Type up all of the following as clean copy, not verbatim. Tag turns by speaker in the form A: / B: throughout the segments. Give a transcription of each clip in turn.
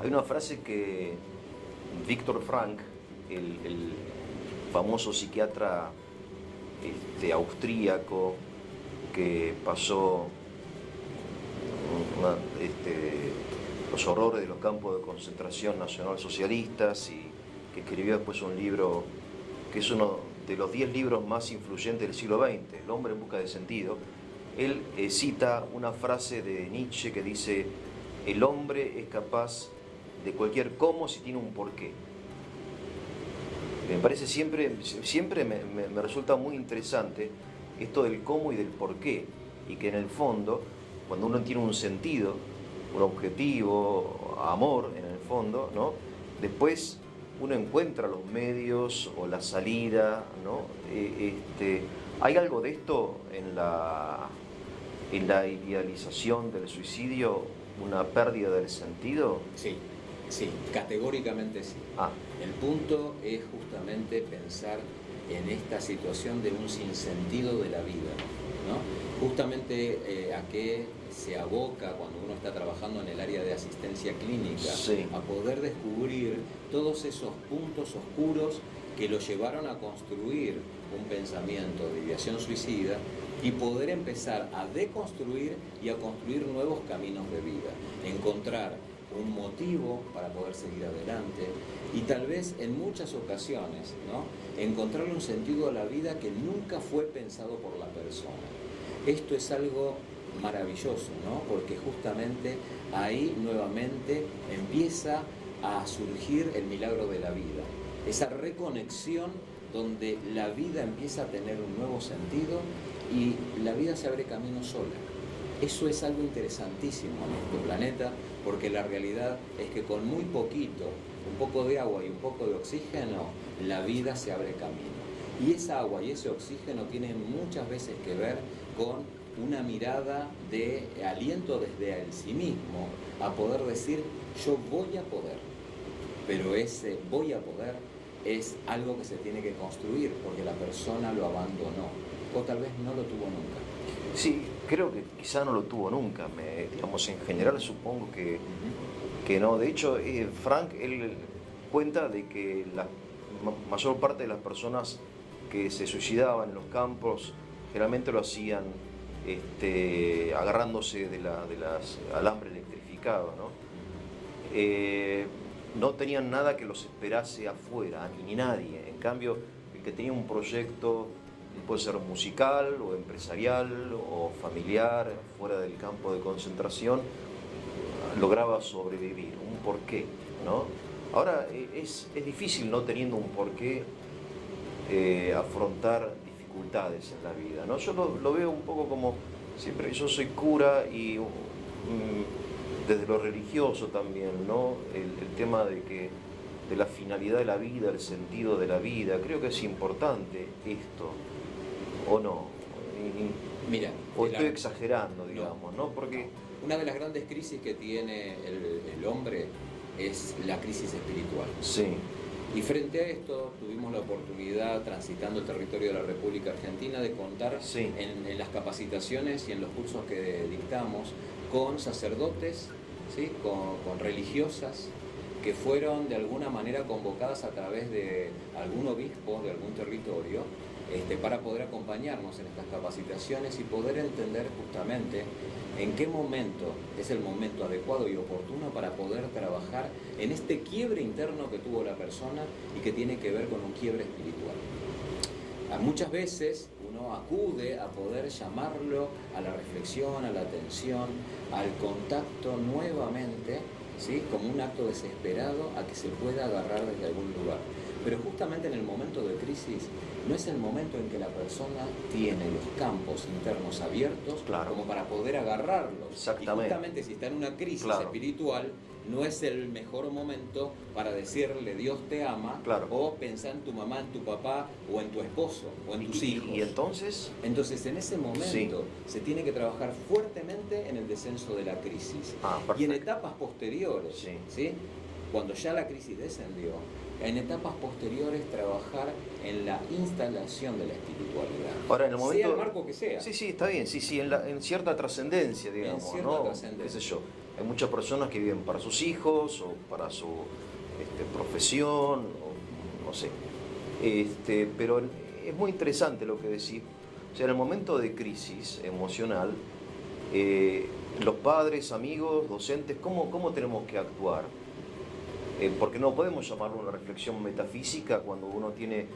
A: Hay una frase que Viktor Frankl, el famoso psiquiatra austríaco que pasó los horrores de los campos de concentración nacionalsocialistas y que escribió después un libro que es uno de los 10 libros más influyentes del siglo XX, El hombre en busca de sentido. Él cita una frase de Nietzsche que dice: el hombre es capaz de cualquier cómo si tiene un porqué. Me parece siempre me resulta muy interesante esto del cómo y del porqué, y que en el fondo, cuando uno tiene un sentido, un objetivo, amor en el fondo, ¿no? Después uno encuentra los medios o la salida, ¿no? ¿Hay algo de esto en la idealización del suicidio, una pérdida del sentido?
B: Sí, sí, categóricamente sí. El punto es justamente pensar en esta situación de un sinsentido de la vida, ¿no? Justamente a qué se aboca cuando uno está trabajando en el área de asistencia clínica,
A: sí,
B: a poder descubrir todos esos puntos oscuros que lo llevaron a construir un pensamiento de ideación suicida y poder empezar a deconstruir y a construir nuevos caminos de vida, encontrar un motivo para poder seguir adelante y tal vez en muchas ocasiones, ¿no?, encontrarle un sentido a la vida que nunca fue pensado por la persona. Esto es algo maravilloso, ¿no?, porque justamente ahí nuevamente empieza a surgir el milagro de la vida, esa reconexión donde la vida empieza a tener un nuevo sentido y la vida se abre camino sola. Eso es algo interesantísimo en este planeta, porque la realidad es que con muy poquito, un poco de agua y un poco de oxígeno, la vida se abre camino. Y esa agua y ese oxígeno tienen muchas veces que ver con una mirada de aliento desde el sí mismo, a poder decir, yo voy a poder. Pero ese voy a poder es algo que se tiene que construir, porque la persona lo abandonó, o tal vez no lo tuvo nunca.
A: Sí, creo que quizá no lo tuvo nunca, digamos, en general supongo que no. De hecho, Frank, él cuenta de que la mayor parte de las personas que se suicidaban en los campos generalmente lo hacían agarrándose de las alambres electrificados, ¿no? No tenían nada que los esperase afuera, ni nadie. En cambio, el que tenía un proyecto, puede ser musical o empresarial o familiar, fuera del campo de concentración, lograba sobrevivir, un porqué, ¿no? Ahora es difícil, no teniendo un porqué, afrontar dificultades en la vida, ¿no? Yo lo veo un poco como, siempre yo soy cura y desde lo religioso también, ¿no? El tema de la finalidad de la vida, el sentido de la vida, creo que es importante esto. ¿O no?
B: Mira,
A: o estoy exagerando, digamos, ¿no? Porque
B: una de las grandes crisis que tiene el hombre es la crisis espiritual.
A: sí.
B: Y frente a esto tuvimos la oportunidad, transitando el territorio de la República Argentina, de contar
A: Sí.
B: en las capacitaciones y en los cursos que dictamos con sacerdotes, ¿sí?, con religiosas que fueron de alguna manera convocadas a través de algún obispo de algún territorio, para poder acompañarnos en estas capacitaciones y poder entender justamente en qué momento es el momento adecuado y oportuno para poder trabajar en este quiebre interno que tuvo la persona y que tiene que ver con un quiebre espiritual. Muchas veces uno acude a poder llamarlo a la reflexión, a la atención, al contacto nuevamente, ¿sí?, como un acto desesperado a que se pueda agarrar desde algún lugar. Pero justamente en el momento de crisis no es el momento en que la persona tiene los campos internos abiertos,
A: claro,
B: como para poder agarrarlos.
A: Exactamente.
B: Y justamente si está en una crisis, claro, espiritual, no es el mejor momento para decirle Dios te ama,
A: claro,
B: o pensar en tu mamá, en tu papá, o en tu esposo, o en tus hijos.
A: ¿Y entonces?
B: Entonces en ese momento se tiene que trabajar fuertemente en el descenso de la crisis. Y en etapas posteriores, ¿sí?, cuando ya la crisis descendió, en etapas posteriores trabajar en la instalación de la espiritualidad.
A: Ahora, en el momento,
B: sea el marco que sea.
A: Sí, está bien, sí, en cierta trascendencia, digamos,
B: en cierta
A: ¿no?
B: trascendencia.
A: ¿Qué sé yo? Hay muchas personas que viven para sus hijos o para su profesión, o no sé. Pero es muy interesante lo que decís. O sea, en el momento de crisis emocional, los padres, amigos, docentes, ¿cómo tenemos que actuar? Porque no podemos llamarlo una reflexión metafísica cuando uno tiene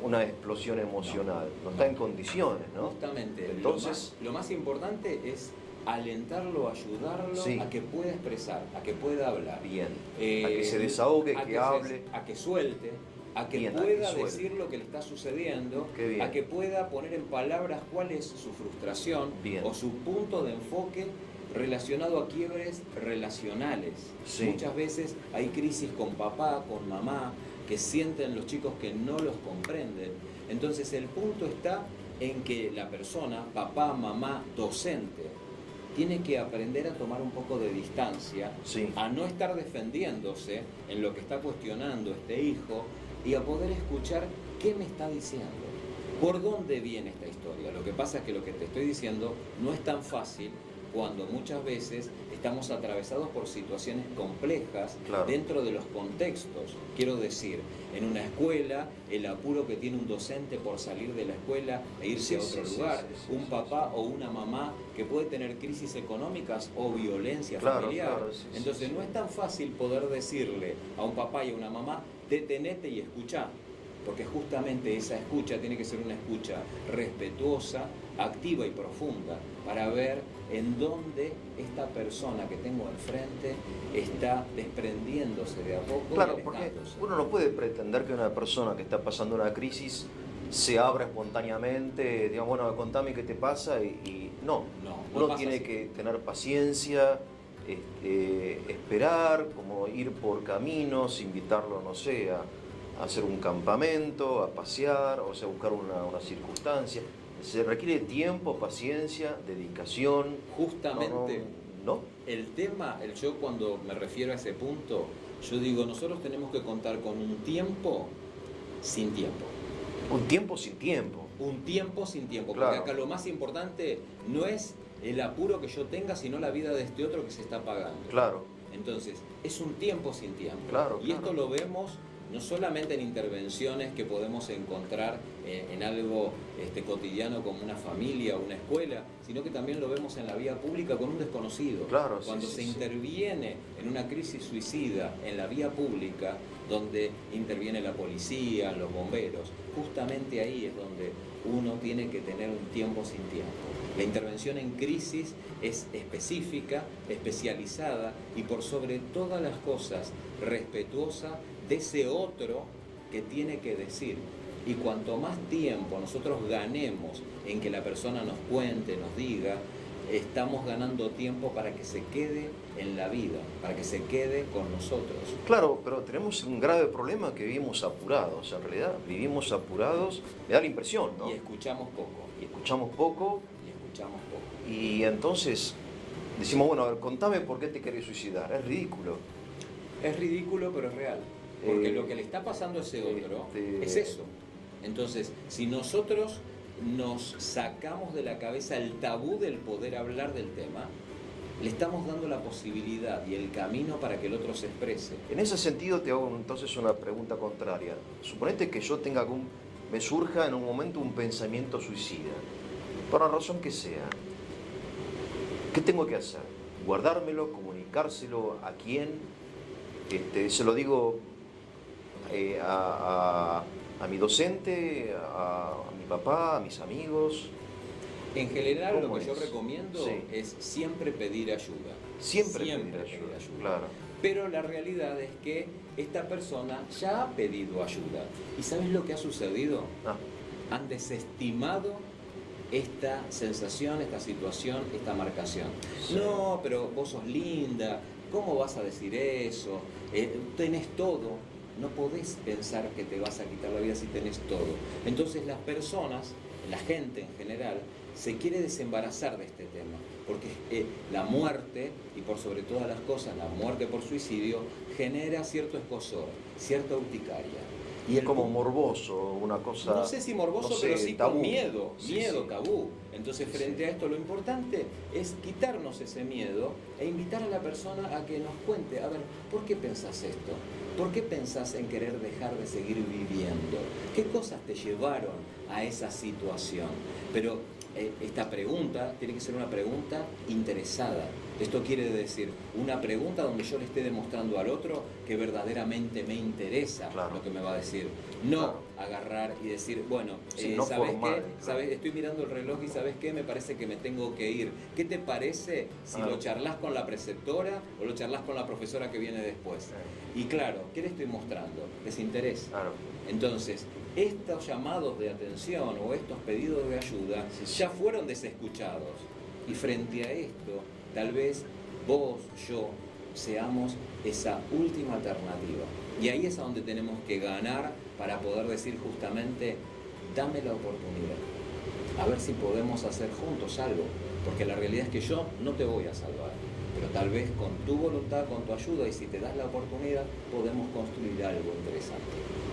A: una explosión emocional. No está en condiciones, ¿no?
B: Justamente.
A: Entonces,
B: lo más importante es alentarlo, ayudarlo
A: sí,
B: a que pueda expresar, a que pueda hablar.
A: bien. A que se desahogue, que hable.
B: A que suelte, a que
A: Bien,
B: pueda
A: a que
B: decir lo que le está sucediendo,
A: Qué bien.
B: a que pueda poner en palabras cuál es su frustración
A: Bien.
B: o su punto de enfoque relacionado a quiebres relacionales.
A: Sí.
B: Muchas veces hay crisis con papá, con mamá, que sienten los chicos que no los comprenden. Entonces el punto está en que la persona, papá, mamá, docente, tiene que aprender a tomar un poco de distancia,
A: Sí.
B: a no estar defendiéndose en lo que está cuestionando este hijo y a poder escuchar qué me está diciendo, por dónde viene esta historia. Lo que pasa es que lo que te estoy diciendo no es tan fácil cuando muchas veces estamos atravesados por situaciones complejas,
A: claro,
B: dentro de los contextos. Quiero decir, en una escuela, el apuro que tiene un docente por salir de la escuela e irse a otro lugar, un papá o una mamá que puede tener crisis económicas o violencia familiar.
A: Claro,
B: Entonces no es tan fácil poder decirle a un papá y a una mamá, detenete y escuchá, porque justamente esa escucha tiene que ser una escucha respetuosa, activa y profunda, para ver en dónde esta persona que tengo enfrente está desprendiéndose de a poco.
A: Claro, porque uno no puede pretender que una persona que está pasando una crisis se abra espontáneamente, digamos, bueno, contame qué te pasa, y no. Uno tiene
B: así.
A: que tener paciencia, esperar, como ir por caminos, invitarlo, no sé, a hacer un campamento, a pasear, o sea, buscar una circunstancia. Se requiere tiempo, paciencia, dedicación.
B: Justamente,
A: ¿no?
B: El tema, yo cuando me refiero a ese punto, yo digo, nosotros tenemos que contar con un tiempo sin tiempo.
A: Un tiempo sin tiempo.
B: Un tiempo sin tiempo,
A: Claro.
B: porque acá lo más importante no es el apuro que yo tenga, sino la vida de este otro que se está pagando.
A: Claro.
B: Entonces, es un tiempo sin tiempo.
A: Claro,
B: y esto lo vemos no solamente en intervenciones que podemos encontrar en algo cotidiano como una familia o una escuela, sino que también lo vemos en la vía pública con un desconocido.
A: Claro,
B: Cuando
A: sí,
B: se
A: sí.
B: interviene en una crisis suicida en la vía pública, donde interviene la policía, los bomberos, justamente ahí es donde uno tiene que tener un tiempo sin tiempo. La intervención en crisis es específica, especializada y por sobre todas las cosas respetuosa de ese otro que tiene que decir. Y cuanto más tiempo nosotros ganemos en que la persona nos cuente, nos diga, estamos ganando tiempo para que se quede en la vida, para que se quede con nosotros.
A: Claro, pero tenemos un grave problema que vivimos apurados. En realidad, vivimos apurados, me da la impresión, ¿no?
B: Y escuchamos poco.
A: Y escuchamos poco.
B: Y escuchamos poco.
A: Y entonces decimos, bueno, a ver, contame por qué te querés suicidar. Es ridículo.
B: Es ridículo, pero es real. Porque lo que le está pasando a ese otro es eso. Entonces, si nosotros nos sacamos de la cabeza el tabú del poder hablar del tema, le estamos dando la posibilidad y el camino para que el otro se exprese.
A: En ese sentido te hago entonces una pregunta contraria. Suponete que yo tenga me surja en un momento un pensamiento suicida, por la razón que sea. ¿Qué tengo que hacer? ¿Guardármelo? ¿Comunicárselo? ¿A quién? Se lo digo a mi docente, a mi papá, a mis amigos.
B: En general, lo
A: ¿Cómo
B: que yo
A: es?
B: recomiendo
A: Sí.
B: es siempre pedir ayuda.
A: Siempre pedir ayuda. Claro.
B: Pero la realidad es que esta persona ya ha pedido ayuda. ¿Y sabes lo que ha sucedido? Han desestimado esta sensación, esta situación, esta marcación.
A: Sí.
B: No, pero vos sos linda, ¿cómo vas a decir eso? Tenés todo. No podés pensar que te vas a quitar la vida si tenés todo. Entonces las personas, la gente en general, se quiere desembarazar de este tema, porque la muerte, y por sobre todas las cosas, la muerte por suicidio, genera cierto escozor, cierta urticaria. Y
A: es como morboso, una cosa...
B: No sé si morboso,
A: no sé,
B: pero sí
A: tabú.
B: con miedo,
A: Sí,
B: miedo,
A: sí.
B: tabú. Entonces,
A: Sí,
B: frente
A: sí.
B: a esto, lo importante es quitarnos ese miedo e invitar a la persona a que nos cuente, a ver, ¿por qué pensás esto? ¿Por qué pensás en querer dejar de seguir viviendo? ¿Qué cosas te llevaron a esa situación? Pero esta pregunta tiene que ser una pregunta interesada. Esto quiere decir una pregunta donde yo le esté demostrando al otro que verdaderamente me interesa
A: Claro.
B: lo que me va a decir. No
A: Claro.
B: agarrar y decir, bueno,
A: Sí, no
B: ¿sabes
A: formal,
B: qué?
A: claro.
B: ¿Sabes? Estoy mirando el reloj y ¿sabes qué? Me parece que me tengo que ir. ¿Qué te parece si
A: Claro.
B: lo charlas con la preceptora o lo charlas con la profesora que viene después? Y claro, ¿qué le estoy mostrando? Desinterés.
A: Claro.
B: Entonces, estos llamados de atención o estos pedidos de ayuda
A: Sí, sí.
B: ya fueron desescuchados. Y frente a esto, tal vez vos, yo, seamos esa última alternativa. Y ahí es a donde tenemos que ganar para poder decir justamente, dame la oportunidad. A ver si podemos hacer juntos algo. Porque la realidad es que yo no te voy a salvar. Pero tal vez con tu voluntad, con tu ayuda y si te das la oportunidad, podemos construir algo interesante.